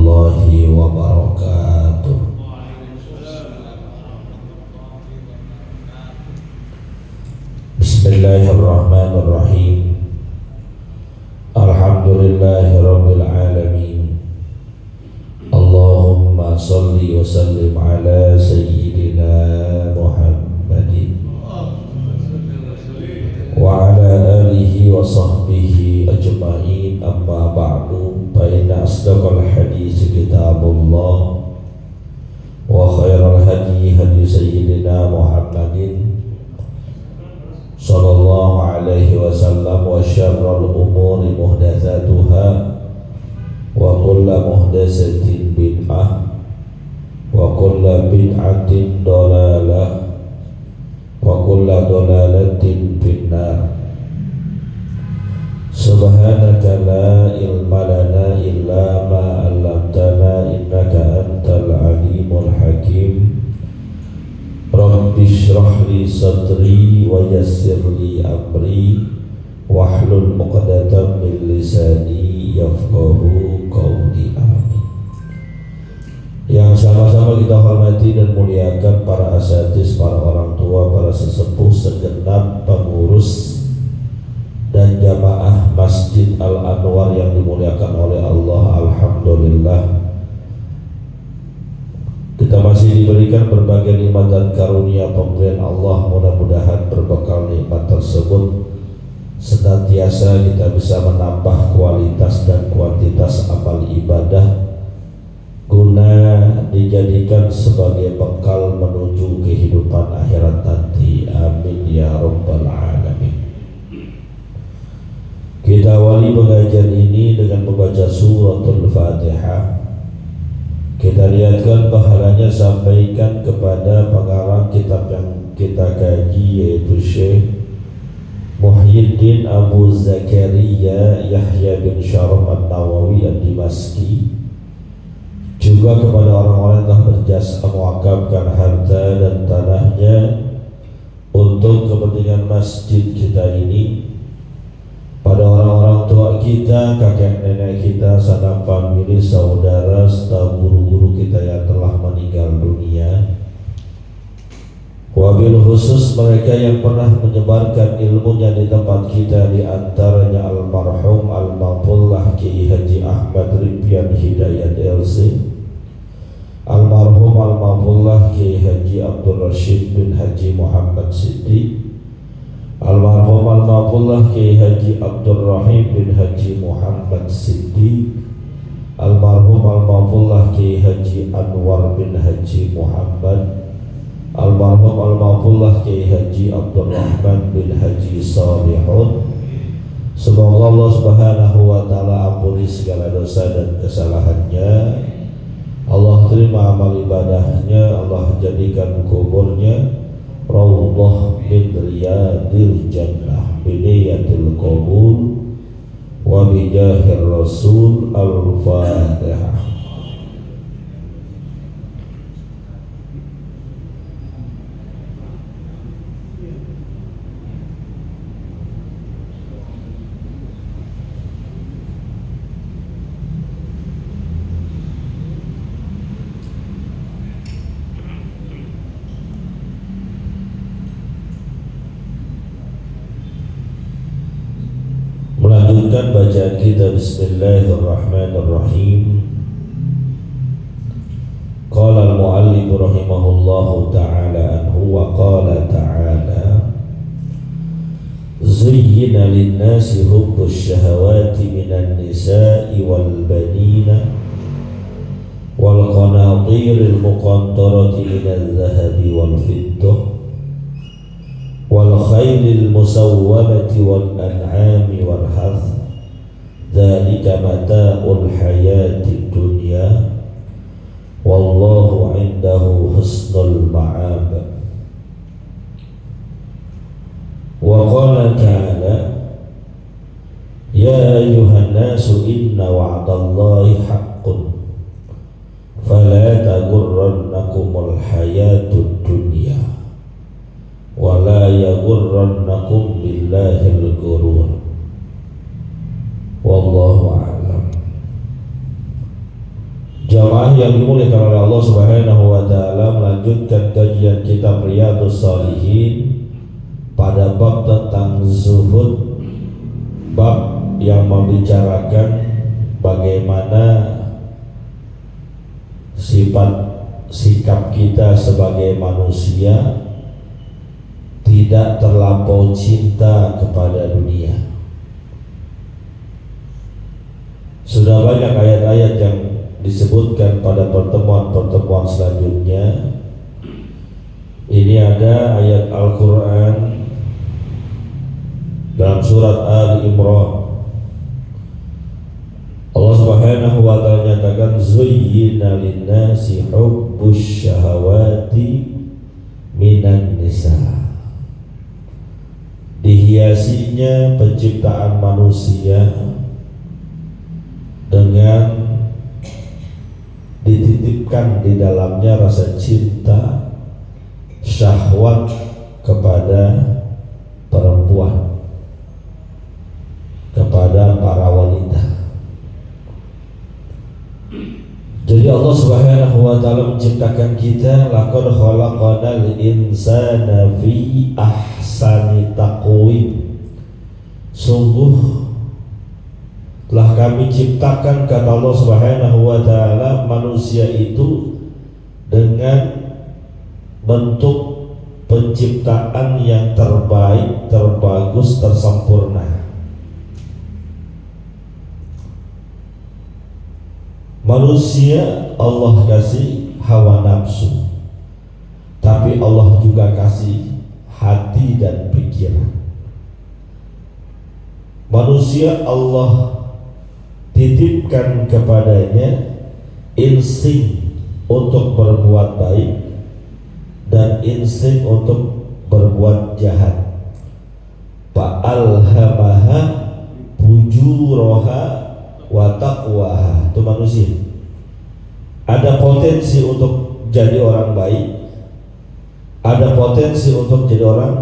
warahmatullahi wabarakatuh. Bismillahirrahmanirrahim. Alhamdulillahirabbil alamin. Allahumma shalli wa sallim ala sayyidina Muhammadin wa ala alihi wa sahbihi ajma'in. Amma ba'du, fa inna asdaqal hadits kitabullah wa khairal hadi hadi sayyidina Muhammadin sallallahu alaihi wasallam, wa syarrul umuri muhdatsatuha wa kullu muhdatsatin bid'ah wa kullu bid'atin dhalalah wa kullu dhalalatin finnar. Subhanaka la ilma lana illa ma 'allamtana innaka antal alimul hakim. Rabbi shrah li sadri wa yassir li amri wahlul 'uqdatam min lisani yafqahu qawli. Amin. Yang sama-sama kita hormati dan muliakan para asatidz, para orang tua, para sesepuh, segenap pengurus dan jamaah Masjid Al-Anwar yang dimuliakan oleh Allah. Alhamdulillah, kita masih diberikan berbagai nikmat dan karunia pemberian Allah. Mudah-mudahan berbekal nikmat tersebut senantiasa kita bisa menambah kualitas dan kuantitas amal ibadah guna dijadikan sebagai bekal menuju kehidupan akhirat nanti. Amin ya rabbal alamin. Kita awali pengajian ini dengan membaca suratul Fatihah. Kita lihatkan pahalanya sampaikan kepada pengarang kitab yang kita kaji, yaitu Syekh Muhyiddin Abu Zakaria Yahya bin Syaraf An-Nawawi Ad-Dimashqi, juga kepada orang-orang yang telah berjasa mewakafkan harta dan tanahnya untuk kepentingan masjid kita ini, pada orang-orang tua kita, kakek nenek kita, sanak famili, saudara, serta guru-guru kita yang telah meninggal dunia. Wabil khusus mereka yang pernah menyebarkan ilmunya di tempat kita, di antaranya almarhum Al-Mafullah Kiai Haji Ahmad Ripian Hidayat LC, almarhum Al-Mafullah Kiai Haji Abdul Rashid bin Haji Muhammad Siddiq, almarhum Al-Mafullah Kiai Haji Abdul Rahim bin Haji Muhammad Siddiq, almarhum Al-Mafullah Kiai Haji Anwar bin Haji Muhammad, almarhum Al-Mafullah Kiai Haji Abdul Rahman bin Haji Salihun. Semoga Allah Subhanahu wa taala ampuni segala dosa dan kesalahannya. Allah terima amal ibadahnya. Allah jadikan kuburnya Raudhah min riyadil jannah biniyatil qabul wa bijahir rasul. Al-Fatihah. Melanjutkan bacaan kita. Bismillahirrahmanirrahim. Qala al-muallif rahimahullahu ta'ala anhu wa qala ta'ala zuyyina lin-nasi hubbus syahawati minan nisa'i wal banina wal qanatiril muqantarati minadh dhahabi wal fiddah wal khaylil musawwamati wal an'ami wal harth dzalika mata'ul hayatid dunya wallahu 'indahu husnul ma'ab. Wa qala ta'ala ya ayyuhan nasu inna wa'dallahi haqqun fala taghurrannakumul hayatud dunya wala yaghurrannakum billahil ghurur. Wallahu a'lam. Jamaah yang dimuliakan oleh Allah Subhanahu wa taala, melanjutkan kajian kitab Riyadhus Shalihin pada bab tentang zuhud, bab yang membicarakan bagaimana sikap kita sebagai manusia tidak terlampau cinta kepada dunia. Sudah banyak ayat-ayat yang disebutkan pada pertemuan-pertemuan selanjutnya. Ini ada ayat Al-Quran dalam surat Ali Imran. Allah Subhanahu wa ta'ala nyatakan, zuyyina linnasi hubbus syahawati minan nisa. Dihiasinya penciptaan manusia dengan dititipkan di dalamnya rasa cinta, syahwat kepada perempuan, kepada para wanita. Jadi Allah Subhanahu wa ta'ala menciptakan kita, laqad khalaqnal insana fi ahsani taqwim. Sungguh telah kami ciptakan, kata Allah Subhanahu wa ta'ala, manusia itu dengan bentuk penciptaan yang terbaik, terbagus, tersempurna. Manusia Allah kasih hawa nafsu, tapi Allah juga kasih hati dan pikiran. Manusia Allah titipkan kepadanya insting untuk berbuat baik dan insting untuk berbuat jahat. Fa'alhamaha fujuraha wa taqwaha. Itu manusia ada potensi untuk jadi orang baik, ada potensi untuk jadi orang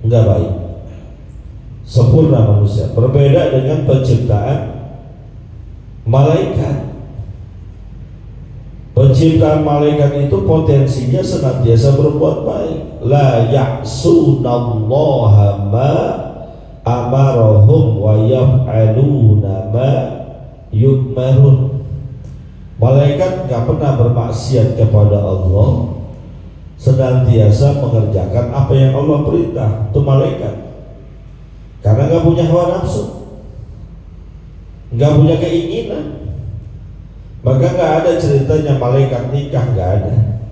enggak baik. Sempurna manusia, berbeda dengan penciptaan malaikat. Penciptaan malaikat itu potensinya senantiasa berbuat baik. La ya'sunallaha ma amarahum wa yaf'aluna ma yu'marun. Malaikat gak pernah bermaksiat kepada Allah, senantiasa mengerjakan apa yang Allah perintah. Itu malaikat, karena gak punya hawa nafsu, gak punya keinginan. Maka gak ada ceritanya malaikat nikah, gak ada.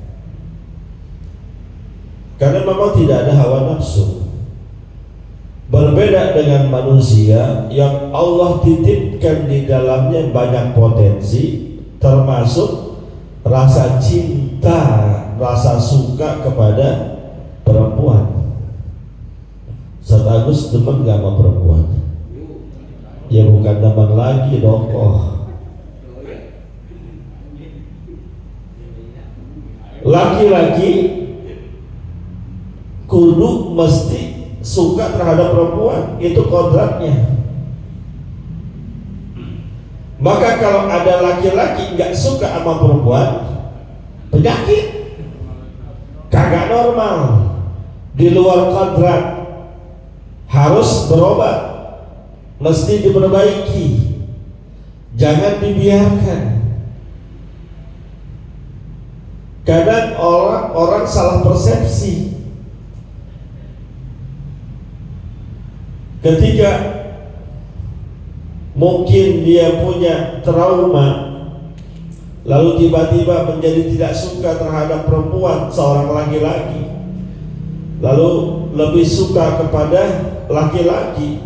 Karena memang tidak ada hawa nafsu. Berbeda dengan manusia yang Allah titipkan di dalamnya banyak potensi, termasuk rasa cinta, rasa suka kepada perempuan. Ustaz Agus demen gak sama perempuan? Ya bukan teman lagi dong. Laki-laki kudu mesti suka terhadap perempuan, itu kodratnya. Maka kalau ada laki-laki nggak suka sama perempuan, penyakit, kagak normal, di luar kodrat, harus berobat, mesti diperbaiki, jangan dibiarkan. Kadang orang salah persepsi ketika mungkin dia punya trauma, lalu tiba-tiba menjadi tidak suka terhadap perempuan, seorang laki-laki, lalu lebih suka kepada laki-laki,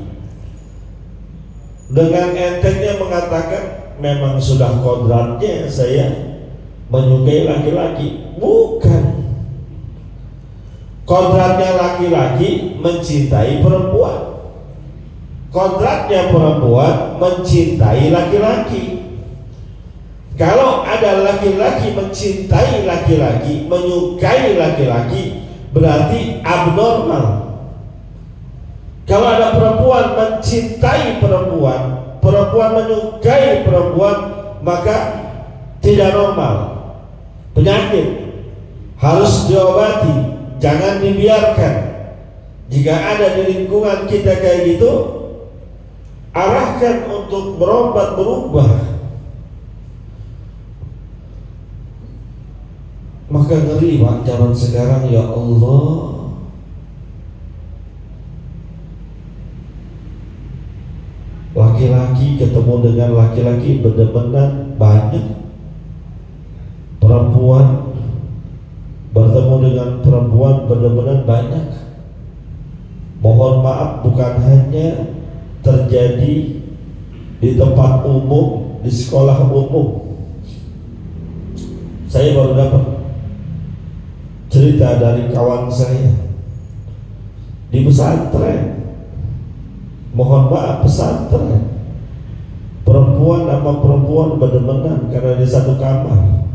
dengan entengnya mengatakan memang sudah kodratnya saya menyukai laki-laki. Bukan, kodratnya laki-laki mencintai perempuan, kodratnya perempuan mencintai laki-laki. Kalau ada laki-laki mencintai laki-laki, menyukai laki-laki, berarti abnormal. Kalau ada perempuan mencintai perempuan, perempuan menyukai perempuan, maka tidak normal, penyakit, harus diobati, jangan dibiarkan. Jika ada di lingkungan kita kayak gitu, arahkan untuk berobat, berubah. Maka ngeri Pak zaman sekarang, ya Allah. Laki-laki ketemu dengan laki-laki benar-benar banyak. Perempuan bertemu dengan perempuan benar-benar banyak. Mohon maaf, bukan hanya terjadi di tempat umum, di sekolah umum. Saya baru dapat cerita dari kawan saya di pesantren. Mohon maaf, pesantren, perempuan sama perempuan benar-benar karena di satu kamar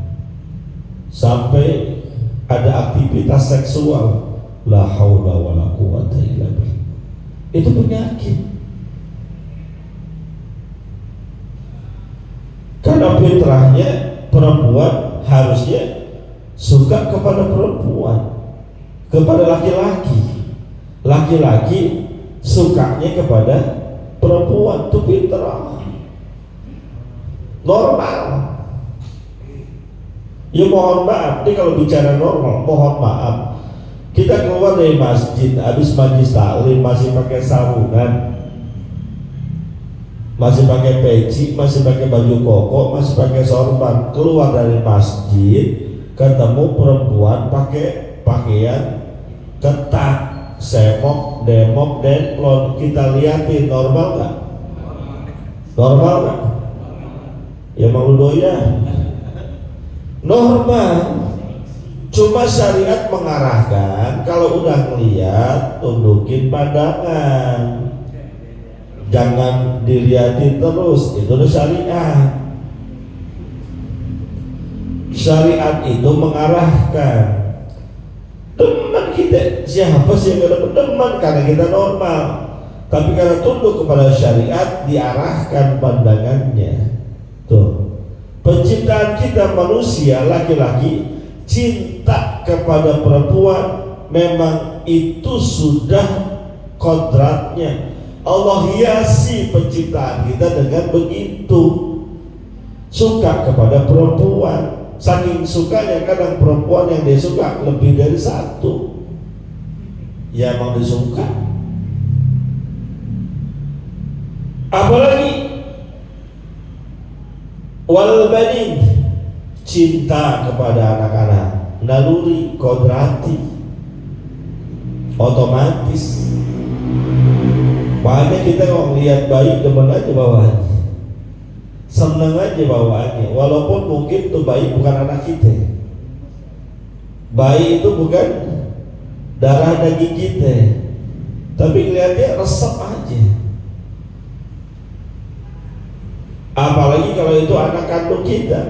sampai ada aktivitas seksual. La haula wala quwata illa billah. Itu penyakit. Karena fitrahnya perempuan harusnya suka kepada perempuan, kepada laki-laki. Laki-laki sukanya kepada perempuan, itu fitrah normal. Ya mohon maaf, ini kalau bicara normal, mohon maaf, kita keluar dari masjid, habis majlis taklim masih pakai sarungan, masih pakai peci, masih pakai baju koko, masih pakai sorban. Keluar dari masjid, ketemu perempuan pakai pakaian ketat, semok, demok, demplon, kita lihatin, normal nggak? Normal nggak? Ya malu doyan. Normal. Cuma syariat mengarahkan kalau udah ngeliat tundukin pandangan, jangan dilihatin terus. Itu udah syariat. Syariat itu mengarahkan. Teman kita, siapa sih yang gak teman? Karena kita normal. Tapi karena tunduk kepada syariat, diarahkan pandangannya. Tuh, penciptaan kita manusia laki-laki cinta kepada perempuan, memang itu sudah kodratnya. Allah hiasi penciptaan kita dengan begitu. Suka kepada perempuan, saking sukanya kadang perempuan yang dia suka lebih dari satu. Ya emang disuka. Apalagi wal banin, cinta kepada anak-anak, naluri, kodrati, otomatis. Makanya kita kalau melihat bayi demen aja bawaannya, seneng aja bawaannya, walaupun mungkin tuh bayi bukan anak kita, bayi itu bukan darah daging kita, tapi ngeliatnya resep aja. Apalagi kalau itu anak kandung kita,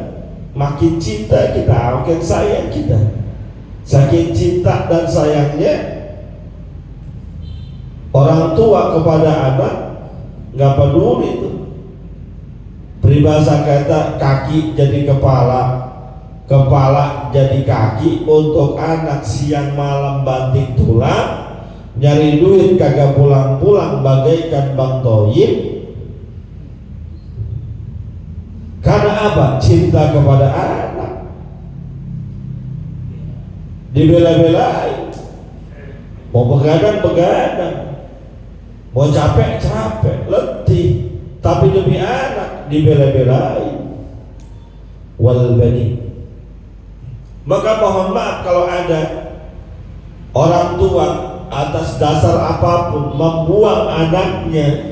makin cinta kita, makin sayang kita. Saking cinta dan sayangnya orang tua kepada anak, nggak peduli itu. Peribahasa kata kaki jadi kepala, kepala jadi kaki. Untuk anak siang malam banting tulang, nyari duit kagak pulang-pulang bagaikan Bang Toyib. Karena apa? Cinta kepada anak, dibela-belain, mau begadang-begadang, mau capek-capek, letih, tapi demi anak dibela-belain. Wal bani. Maka mohon maaf kalau ada orang tua atas dasar apapun membuang anaknya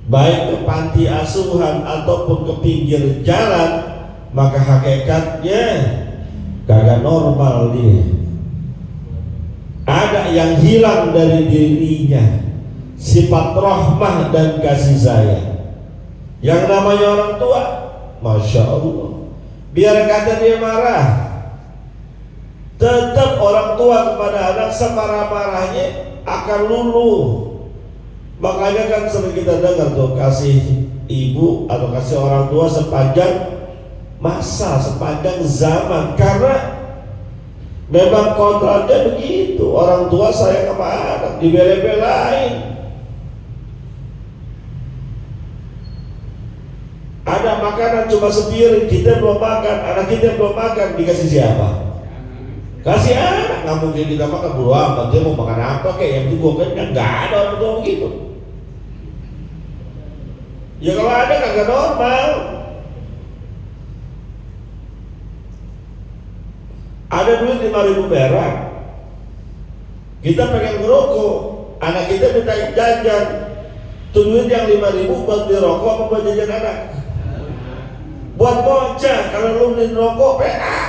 baik ke panti asuhan ataupun ke pinggir jalan, maka hakikatnya kagak normal dia. Ada yang hilang dari dirinya, sifat rahmah dan kasih sayang. Yang namanya orang tua, Masya Allah, biar kata dia marah, tetap orang tua kepada anak semarah-marahnya akan luluh. Makanya kan sering kita dengar tuh, kasih ibu atau kasih orang tua sepanjang masa, sepanjang zaman. Karena memang kontraknya begitu. Orang tua sayang sama anak, dibela-belain. Ada makanan cuma sepiring, kita belum makan, anak kita belum makan, dikasih siapa? Kasih anak. Nggak mungkin kita makan bulu amat, dia mau makan apa kayak yang penting gua kenyang. Nggak ada orang tua begitu. Ya kalau ada kagak normal. Ada duit 5.000 perak, kita pengen ngerokok, anak kita minta jajan. Tuh duit yang 5.000 buat beli rokok apa buat jajan anak? Buat bocah. Kalau lu beli rokok PA.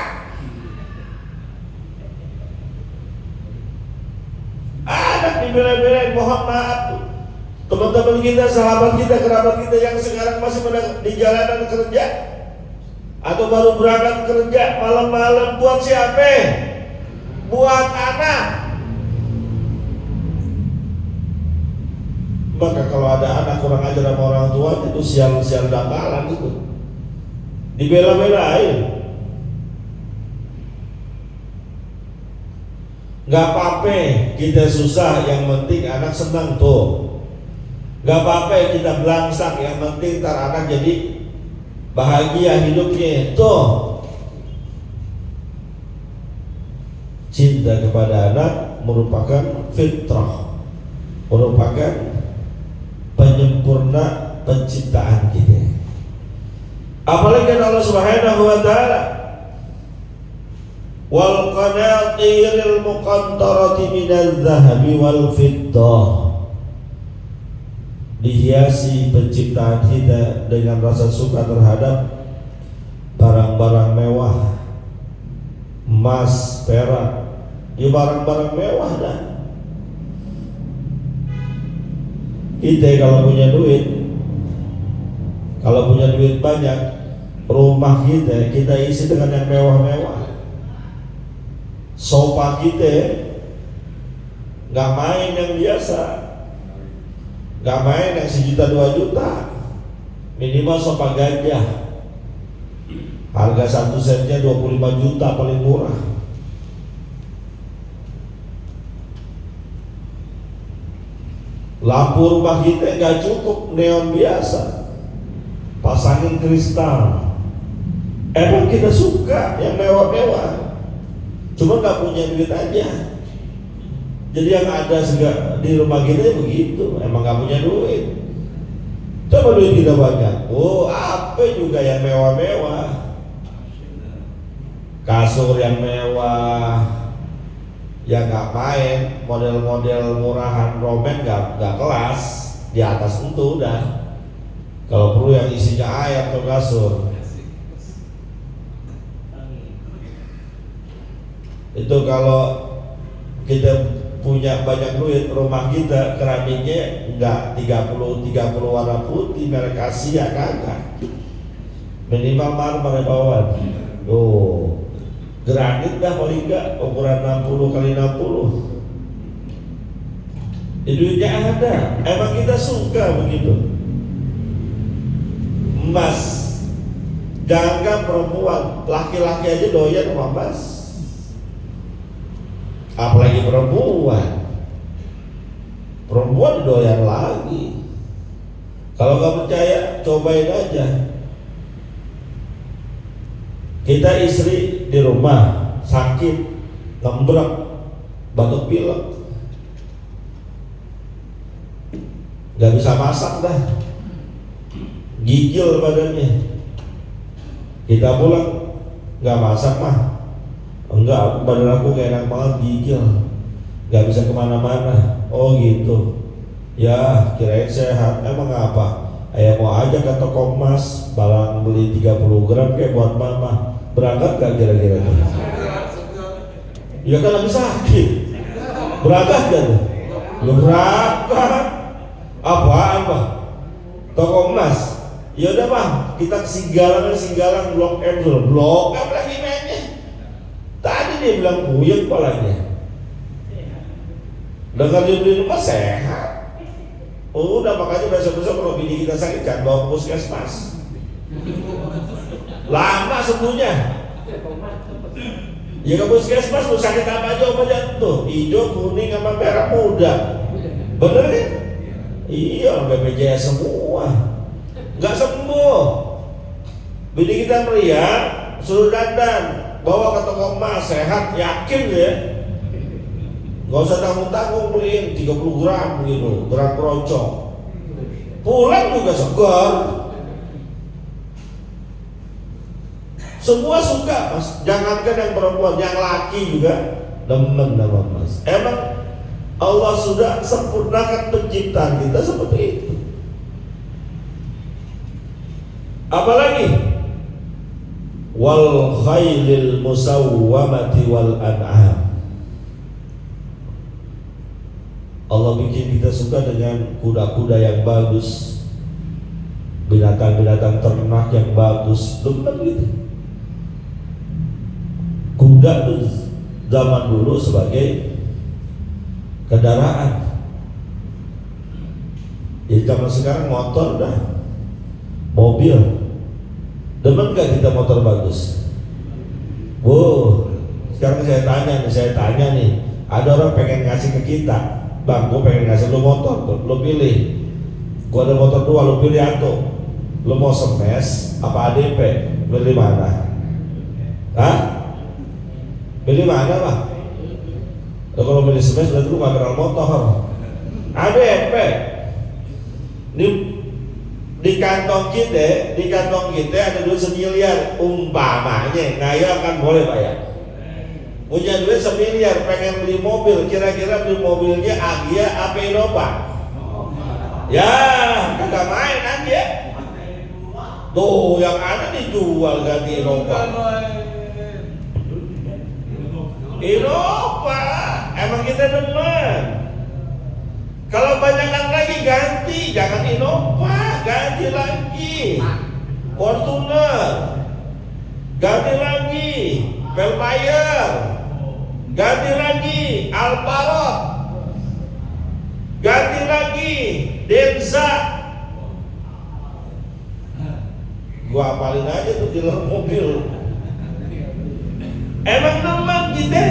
Anak dibela-belain. Mohon maaf teman-teman kita, sahabat kita, kerabat kita yang sekarang masih di jalanan kerja atau baru berangkat kerja malam-malam, buat siapa? Buat anak. Maka kalau ada anak kurang ajar sama orang tua, itu sial-sial dangkalan itu, dibela-belain. Gak apa-apa kita susah, yang penting anak senang tuh. Gak apa-apa kita belangsak, yang penting ntar anak jadi bahagia hidupnya. Tuh, cinta kepada anak merupakan fitrah, merupakan penyempurna penciptaan kita. Apalagi Allah Subhanahu wa taala, wal qanatiril muqantarati minadz zahabi wal fiddah, dihiasi penciptaan kita dengan rasa suka terhadap barang-barang mewah, emas, perak, ya barang-barang mewah dah. Kita kalau punya duit banyak, rumah kita isi dengan yang mewah-mewah. Sofa kita nggak main yang biasa, nggak main yang 1 juta 2 juta, minimal sofa gajah, harga 1 setnya 25 juta paling murah. Lampu rumah kita nggak cukup neon biasa, pasangin kristal. Emang kita suka yang mewah-mewah, cuma nggak punya duit aja. Jadi yang ada di rumah kita begitu, emang nggak punya duit. Coba duit kita banyak, oh apa juga yang mewah-mewah, kasur yang mewah, ya nggak main, model-model murahan Roman nggak kelas, di atas itu udah. Kalau perlu yang isinya air atau kasur. Itu kalau kita punya banyak duit, rumah kita keramiknya enggak 30 warna putih merek Asia, kagak. Minimal marmer bawah. Oh, granit dah paling enggak ukuran 60 kali 60. Duitnya ada. Emang kita suka begitu. Emas, jangan perempuan, laki-laki aja doyan sama emas, apalagi perempuan doyan lagi. Kalau nggak percaya, cobain aja. Kita istri di rumah sakit, ngembrek, batuk pilek, nggak bisa masak dah, gigil badannya. Kita pulang, nggak masak mah, enggak, badan aku gak enak banget, gigil, nggak bisa kemana-mana. Oh gitu, ya kirain sehat. Emang apa? Ayah mau aja ke toko emas, barang beli 30 gram kayak buat mama. Berangkat gak kira-kira? Ya kan lagi sakit, berangkat gak? Berangkat. Apa? Toko emas. Ya udah bang, kita ke Singgalang Blok M dulu. Blok M lagi mainnya. Tadi dia bilang puyeng kepalanya. Dengar dia beli rumah sehat. Udah, makanya besok-besok kalau bini kita sakit kan bawa ke puskesmas. Lama sembuhnya? Ya ke puskesmas lu sakit apa aja obat jantung, hijau, kuning, sama merah muda. Bener kan? Iya, BPJS semua. Nggak sembuh. Bini kita meriang, suruh dandan, bawa ke toko emas, sehat, yakin ya. Nggak usah tanggung-tanggung beliin 30 gram gitu, berat keroncong. Pulang juga segar. Semua suka mas, jangankan yang perempuan, yang laki juga demen sama mas. Emang Allah sudah sempurnakan penciptaan kita seperti itu. Apalagi wal khailil musawwamati wal an'am. Allah bikin kita suka dengan kuda-kuda yang bagus, binatang-binatang ternak yang bagus, demen gitu. Kuda itu zaman dulu sebagai kendaraan. Jadi zaman sekarang motor dah, mobil. Demen gak kita motor bagus? Sekarang saya tanya nih, ada orang pengen ngasih ke kita, bang, gue pengen ngasih lo motor, lo pilih. Gue ada motor 2, lo pilih atau lo mau semes apa ADP? Pilih mana? Hah? Pilih mana bang? Kalau pilih semes berarti lu gak kenal motor. ADP. Di kantong kita ada duit 1 miliar umpamanya, ngaya kan boleh pak ya. Punya duit 1 miliar, pengen beli mobil, kira-kira beli mobilnya Agya apa Innova? Ya, kagak main aja. Tuh yang ada dijual ganti Innova. Innova, emang kita demen. Kalau banyakkan lagi ganti, jangan Innova, ganti lagi Fortuner, ganti lagi Velfire, ganti lagi Alparot, ganti lagi Denza. Gua apalin aja tuh dealer mobil. Emang teman kita,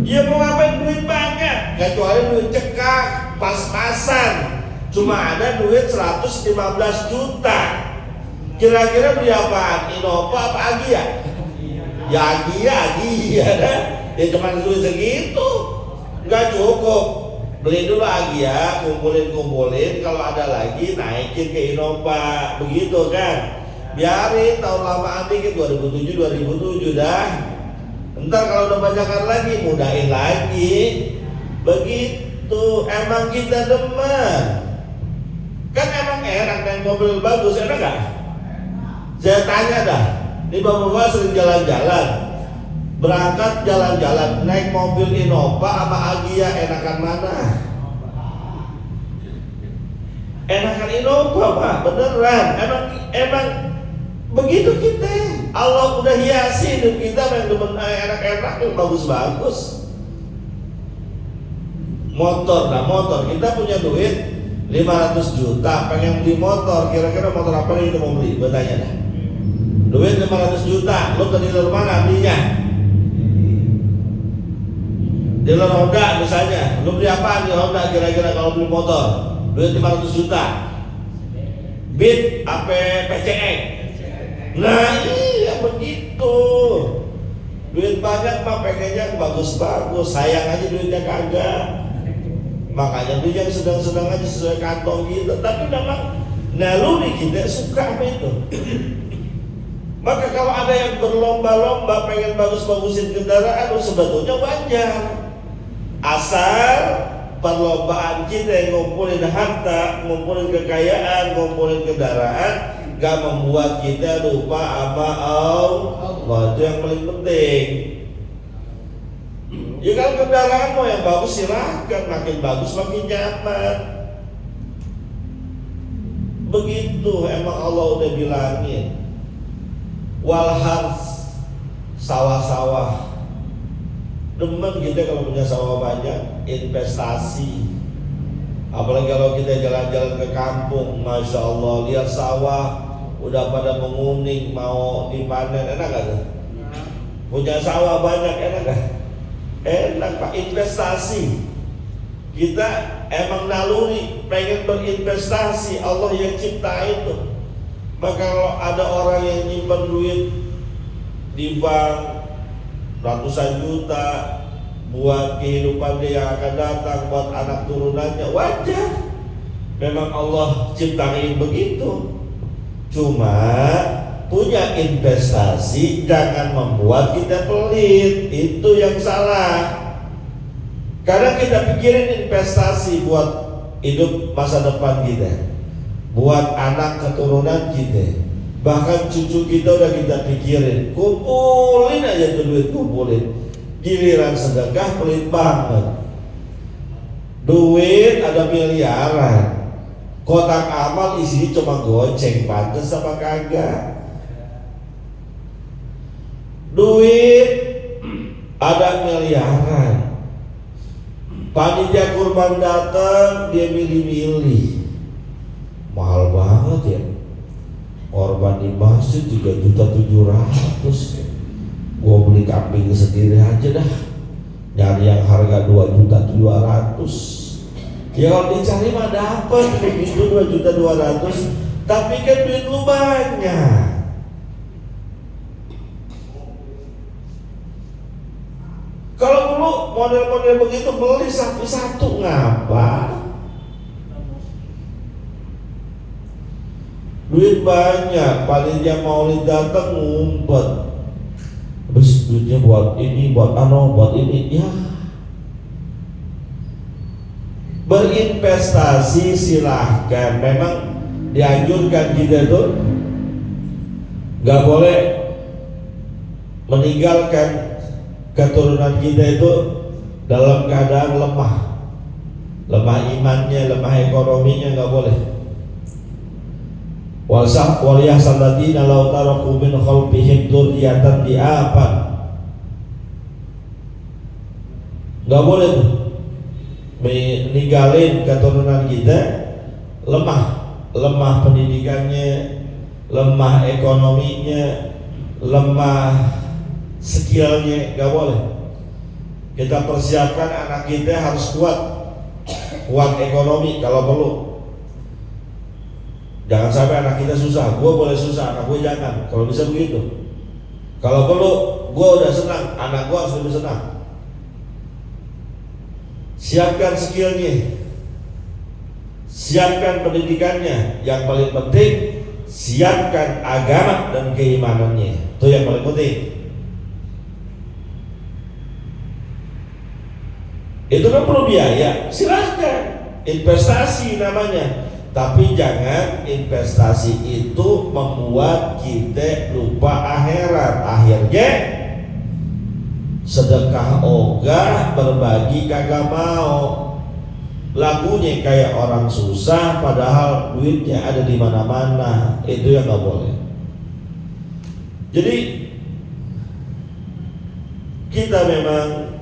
dia mau ngapain duit banyak? Kecuali duit cekak, pas-pasan. Cuma ada duit 115 juta. Kira-kira beli apaan? Innova apa Agya? Ya Agya dah. Ya cuma duit segitu, nggak cukup. Beli dulu Agya, kumpulin. Kalau ada lagi naikin ke Innova, begitu kan? Biarin tahun lamaan dikit, 2007 dah. Ntar kalau udah banyakkan lagi, mudahin lagi. Begitu, emang kita demen. Kan emang enak naik mobil bagus, enak gak? Saya tanya dah, ini bapak-bapak sering jalan-jalan, berangkat jalan-jalan, naik mobil Innova sama Agya, enakan mana? Enakan Innova pak, beneran. Emang begitu kita. Allah udah hiasi hidup kita yang demen enak-enak, yang bagus-bagus. Motor kita punya duit 500 juta, pengen beli motor, kira-kira motor apa nih kita mau beli? Bertanya dah. Duit 500 juta, lo ke dealer mana belinya? Dealer Honda misalnya, lo beli apa nih Honda kira-kira kalau beli motor? Duit 500 juta. Beat apa PCX? Nah iya begitu. Duit banyak mah pengennya bagus-bagus, sayang aja duitnya kagak. Makanya beli yang sedang-sedang aja sesuai kantong kita. Tapi memang naluri kita suka apa itu. Maka kalau ada yang berlomba-lomba pengen bagus-bagusin kendaraan, sebetulnya wajar. Asal perlombaan kita yang ngumpulin harta, ngumpulin kekayaan, ngumpulin kendaraan, gak membuat kita lupa sama Allah. Itu yang paling penting. Ya kalau kendaraan mau yang bagus silahkan, makin bagus makin nyaman. Begitu emang Allah udah bilangin. Walhars, sawah-sawah. Demen kita kalau punya sawah banyak, investasi. Apalagi kalau kita jalan-jalan ke kampung, Masya Allah, lihat sawah, udah pada menguning, mau dipanen, enak gak tuh? Punya sawah banyak, enak gak? Enak Pak, investasi. Kita emang naluri pengen berinvestasi, Allah yang ciptain tuh. Maka kalau ada orang yang nyimpan duit di bank ratusan juta buat kehidupan dia yang akan datang, buat anak turunannya, wajar. Memang Allah ciptain begitu. Cuma punya investasi jangan membuat kita pelit, itu yang salah. Karena kita pikirin investasi buat hidup masa depan kita, buat anak keturunan kita, bahkan cucu kita udah kita pikirin. Kumpulin aja tuh duit, kumpulin. Giliran sedekah pelit banget. Duit ada miliaran, kotak amal isinya cuma goceng, pantes apa kagak? Duit ada miliaran, panitia kurban datang dia milih-milih, mahal banget ya. Korban di masjid 3.700.000. Gua beli kambing sendiri aja dah, nyari yang harga 2.200.000. Ya kalau dicari mah dapat begitu 2.200.000, tapi kan duit lu banyak. Kalau dulu model-model begitu beli satu-satu ngapa? Duit banyak, panitia maulid datang ngumpet. Terus duitnya buat ini, buat buat ini, ya. Berinvestasi silahkan, memang dianjurkan kita tuh nggak boleh meninggalkan keturunan kita itu dalam keadaan lemah imannya, lemah ekonominya, nggak boleh. Waliyahsal ladina law taraku min khalfihim dzurriyyatan di'afan. Nggak boleh tuh meninggalin keturunan kita lemah pendidikannya, lemah ekonominya, lemah skillnya, nggak boleh. Kita persiapkan anak kita harus kuat ekonomi kalau perlu. Jangan sampai anak kita susah, gue boleh susah, anak gue jangan. Kalau bisa begitu. Kalau perlu, gue udah senang, anak gue harus lebih senang. Siapkan skillnya, siapkan pendidikannya. Yang paling penting, siapkan agama dan keimanannya. Itu yang paling penting. Itu kan perlu biaya, silahkan, investasi namanya. Tapi jangan investasi itu membuat kita lupa akhirat. Akhirnya sedekah ogah, berbagi kagak mau. Lagunya kayak orang susah padahal duitnya ada di mana-mana. Itu yang nggak boleh. Jadi kita memang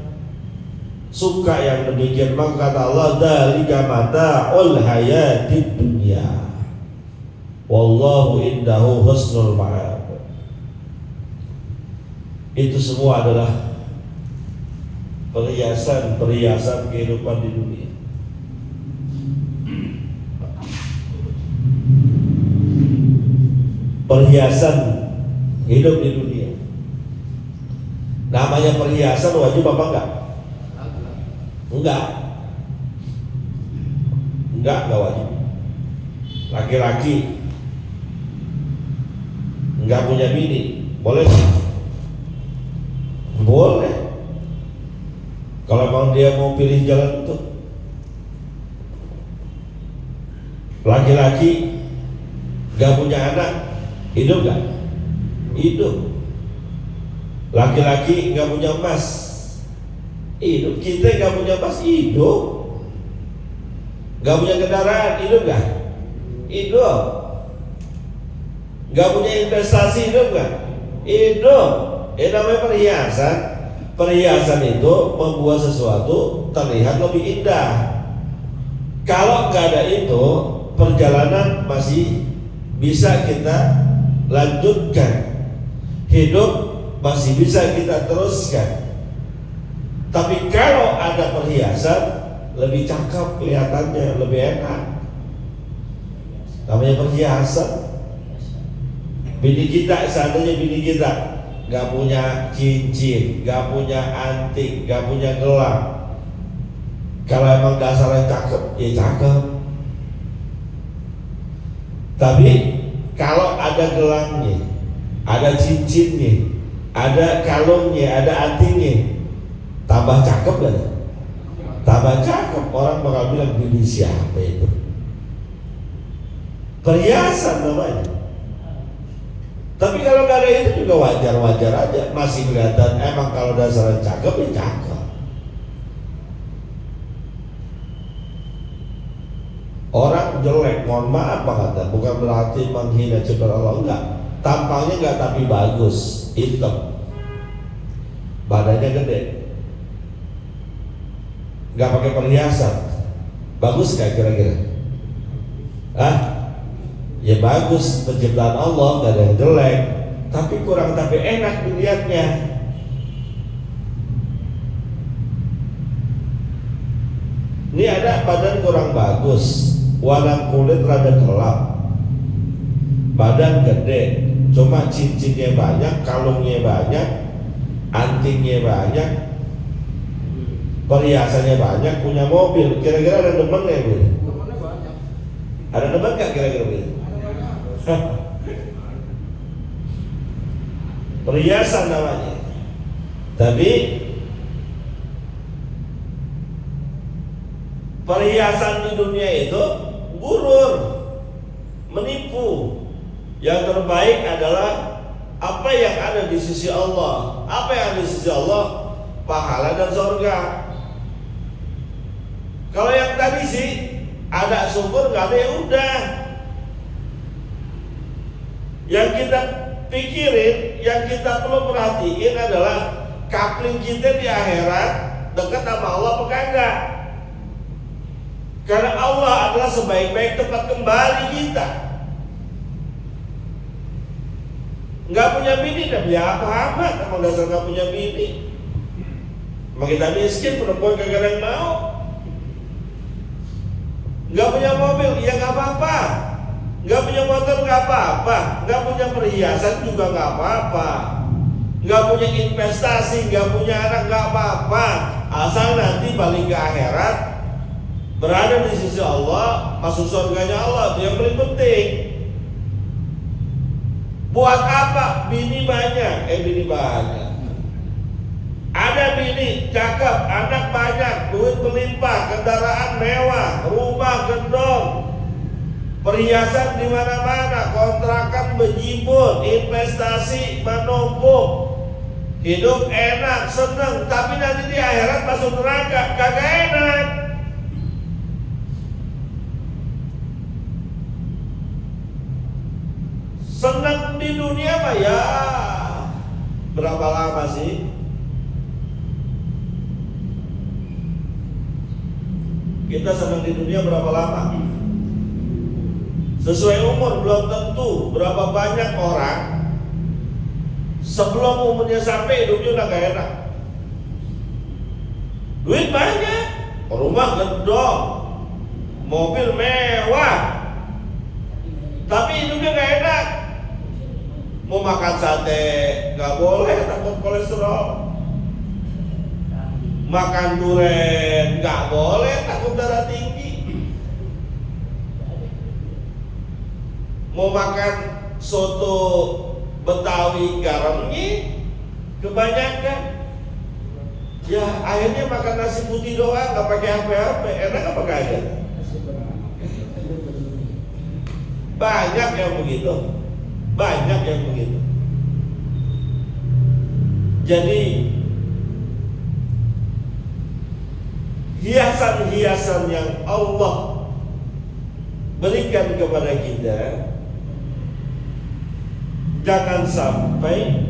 suka yang demikian. Maka kata Allah, dzalika mata'ul hayatid dunya wallahu indahu husnul ma'ab. Itu semua adalah perhiasan kehidupan di dunia. Perhiasan hidup di dunia. Namanya perhiasan wajib apa enggak? Enggak wajib. Laki-laki enggak punya bini, boleh? Boleh. Kalau memang dia mau pilih jalan itu. Laki-laki enggak punya anak, hidup enggak? Hidup. Laki-laki enggak punya emas, hidup. Kita nggak punya emas, hidup. Nggak punya kendaraan, hidup nggak? Hidup. Nggak punya investasi, hidup nggak? Hidup. Namanya perhiasan. Perhiasan itu membuat sesuatu terlihat lebih indah. Kalau nggak ada itu, perjalanan masih bisa kita lanjutkan. Hidup masih bisa kita teruskan. Tapi kalau ada perhiasan, lebih cakep kelihatannya, lebih enak. Namanya perhiasan. Bini kita, seandainya bini kita gak punya cincin, gak punya antik, gak punya gelang, kalau emang dasarnya cakep, ya cakep. Tapi kalau ada gelangnya, ada cincinnya, ada kalungnya, ada antingnya, tambah cakep kan? Tambah cakep. Orang bakal bilang, bini siapa itu? Perhiasan namanya. Tapi kalau gak ada itu juga wajar-wajar aja, masih kelihatan. Emang kalau dasarnya cakep, ya cakep. Orang jelek, mohon maaf banget, bukan berarti menghina ciptaan Allah, enggak. Tampangnya enggak tapi bagus, hitam, badannya gede, enggak pakai perhiasan, bagus enggak kira-kira? Ya bagus, penciptaan Allah, enggak ada yang jelek, tapi kurang tapi enak dilihatnya. Ini ada badan kurang bagus, warna kulit rada gelap, badan gede, cuma cincinnya banyak, kalungnya banyak, antingnya banyak, perhiasannya banyak, punya mobil. Kira-kira ada demen nggak gitu? Ada demen nggak kira-kira gitu? Perhiasan namanya. Tapi perhiasan di dunia itu gurur, menipu. Yang terbaik adalah apa yang ada di sisi Allah. Apa yang ada di sisi Allah? Pahala dan surga. Kalau yang tadi sih ada syukur, nggak ada, ya udah. Yang kita pikirin, yang kita perlu perhatiin adalah coupling kita di akhirat dekat sama Allah apa enggak? Karena Allah adalah sebaik-baik tempat kembali kita. Nggak punya bini, dan ya apa amat, emang dasar nggak punya bini. Emang kita miskin, perempuan kagak ada yang mau. Nggak punya mobil, ya nggak apa-apa. Nggak punya motor, nggak apa-apa. Nggak punya perhiasan juga nggak apa-apa. Nggak punya investasi, nggak punya anak, nggak apa-apa. Asal nanti balik ke akhirat, berada di sisi Allah, masuk surganya Allah, itu yang paling penting. Buat apa? Bini banyak, bini banyak. Ada bini cakep, anak banyak, duit melimpah, kendaraan mewah, rumah gedong, perhiasan di mana-mana, kontrakan bejibun, investasi menumpuk, hidup enak, seneng. Tapi nanti di akhirat masuk neraka, kagak enak. Senang di dunia mah ya berapa lama sih? Kita senang di dunia berapa lama? Sesuai umur belum tentu. Berapa banyak orang sebelum umurnya sampai hidupnya udah gak enak. Duit banyak, rumah gedong, mobil mewah, tapi hidupnya gak enak. Mau makan sate nggak boleh, takut kolesterol. Makan durian nggak boleh, takut darah tinggi. Mau makan soto Betawi garamnya kebanyakan. Ya akhirnya makan nasi putih doang, nggak pakai apa-apa. Enak apa kagak? Banyak yang begitu. Banyak yang begitu. Jadi hiasan-hiasan yang Allah berikan kepada kita jangan sampai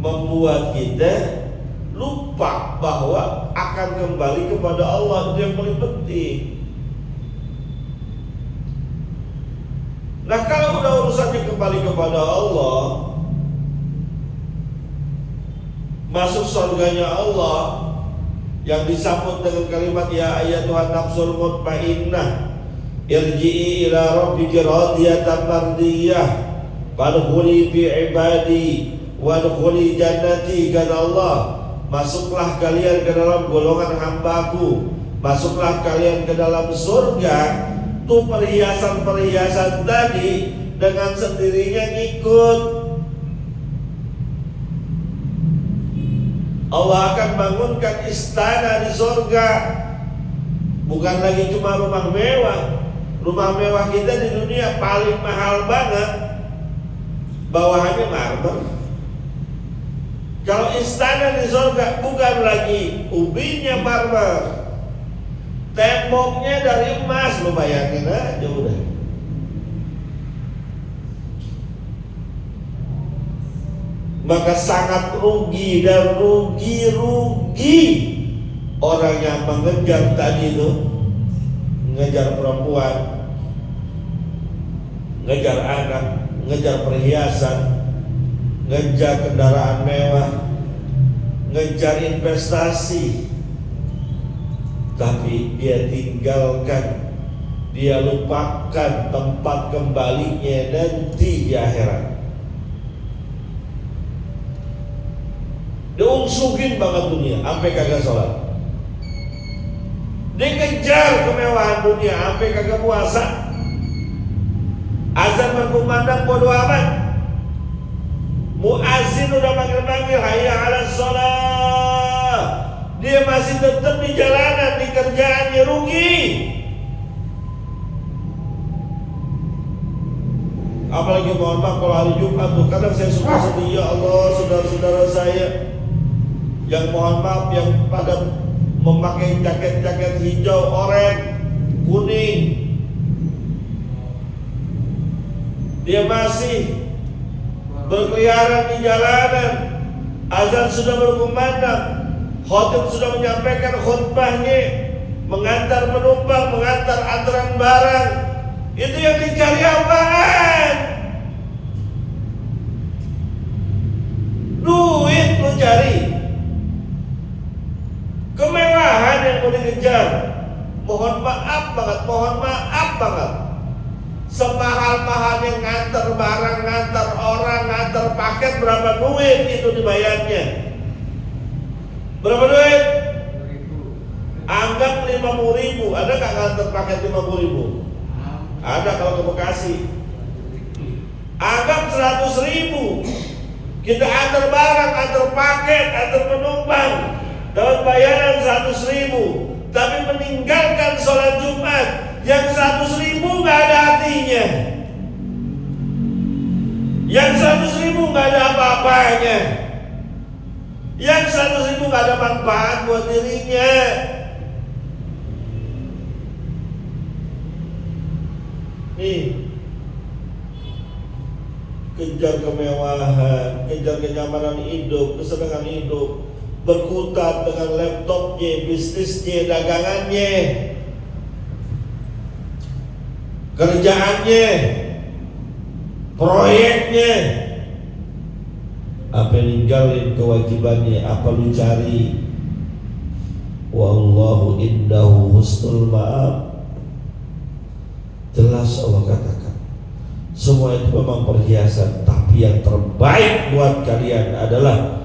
membuat kita lupa bahwa akan kembali kepada Allah. Itu yang paling penting. Nah kalau udah urusannya kembali kepada Allah, masuk surganya Allah yang disambut dengan kalimat ya ayyatuhan nafsul mutmainnah irji'i ila rabbiki radiyatan mardiyah fadkhuli fi ibadi wadkhuli jannati, kata Allah, masuklah kalian ke dalam golongan hambaku, masuklah kalian ke dalam surga. Tuh perhiasan-perhiasan tadi dengan sendirinya ngikut. Allah akan bangunkan istana di surga, bukan lagi cuma rumah mewah. Rumah mewah kita di dunia paling mahal banget, bawahannya marmer. Kalau istana di surga bukan lagi ubinya marmer, temboknya dari emas, lo bayangin aja udah. Maka sangat rugi dan rugi orang yang mengejar tadi itu, mengejar perempuan, ngejar anak, ngejar perhiasan, ngejar kendaraan mewah, ngejar investasi, tapi dia tinggalkan, dia lupakan tempat kembalinya nanti di akhirat. Diungsukin banget dunia sampai kagak sholat, dikejar kemewahan dunia sampai kagak puasa. Azan berkumandang bodo amat, muazzin udah manggil-manggil hayya 'alas shalah, dia masih tetap di jalanan, di kerjaannya, rugi. Apalagi mohon maaf kalau hari Jumat tuh kadang saya suka sedih, ya Allah, saudara-saudara saya yang mohon maaf yang pada memakai jaket-jaket hijau, oranye, kuning, dia masih berkeliaran di jalanan. Azan sudah berkumandang, khotib sudah menyampaikan khutbahnya, mengantar penumpang, mengantar antaran barang. Itu yang dicari apaan? Duit lu cari, kemewahan yang mau dikejar. Mohon maaf banget, semahal-mahalnya ngantar barang, ngantar orang, ngantar paket, berapa duit itu dibayarnya? Berapa duit? Anggap 50.000. Ada nggak ngantar paket 50.000? Ada kalau ke Bekasi. Anggap 100.000. Kita antar barang, antar paket, antar penumpang, dapat bayaran 100.000. Tapi meninggalkan sholat Jumat, yang 100.000 nggak ada artinya, yang 100.000 nggak ada apa-apanya, yang 100.000 nggak ada manfaat buat dirinya. Nih, kejar kemewahan, kejar kenyamanan hidup, kesenangan hidup, berkutat dengan laptopnya, bisnisnya, dagangannya, kerjaannya, proyeknya. Apa ninggalin kewajibannya, apa lu cari? Wallahu indahu husnul ma'ab. Jelas Allah katakan, semua itu memang perhiasan, tapi yang terbaik buat kalian adalah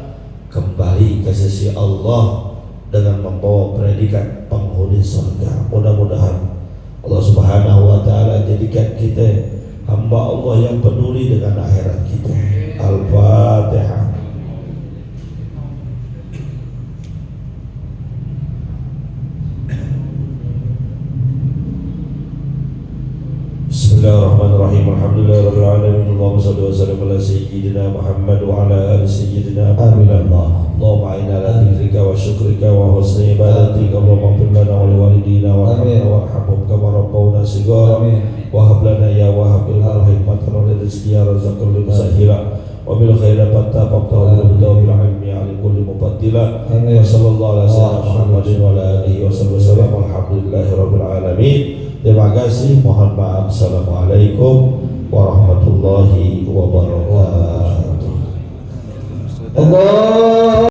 kembali ke sisi Allah dengan membawa predikat penghuni surga. Mudah-mudahan Allah Subhanahu wa ta'ala jadikan kita hamba Allah yang peduli dengan akhirat kita. Al-Fatihah. Bismillahirrahmanirrahim. Alhamdulillahirabbil alamin. Allahumma shalli wa sallim ala sayyidina Muhammad wa ala ali sayyidina Muhammad. Allahumma a'inna ala dzikrika wa syukrika wa husni ibadatika. Allahumma ighfir lana wa liwalidina warhamhum kama rabbawna shighara. Wa hab lana ya wahhab ilmal hikmatan wa rizqi ya razzaqul lil sahira wa bil khairi fatta faqtahu bil ilmi ali kulli mubaddila. Wa sallallahu ala sayyidina Muhammadin wa ala alihi wa sallam. Alhamdulillahirabbil alamin. Terima kasih, mohon maaf. Assalamualaikum warahmatullahi wabarakatuh. Allah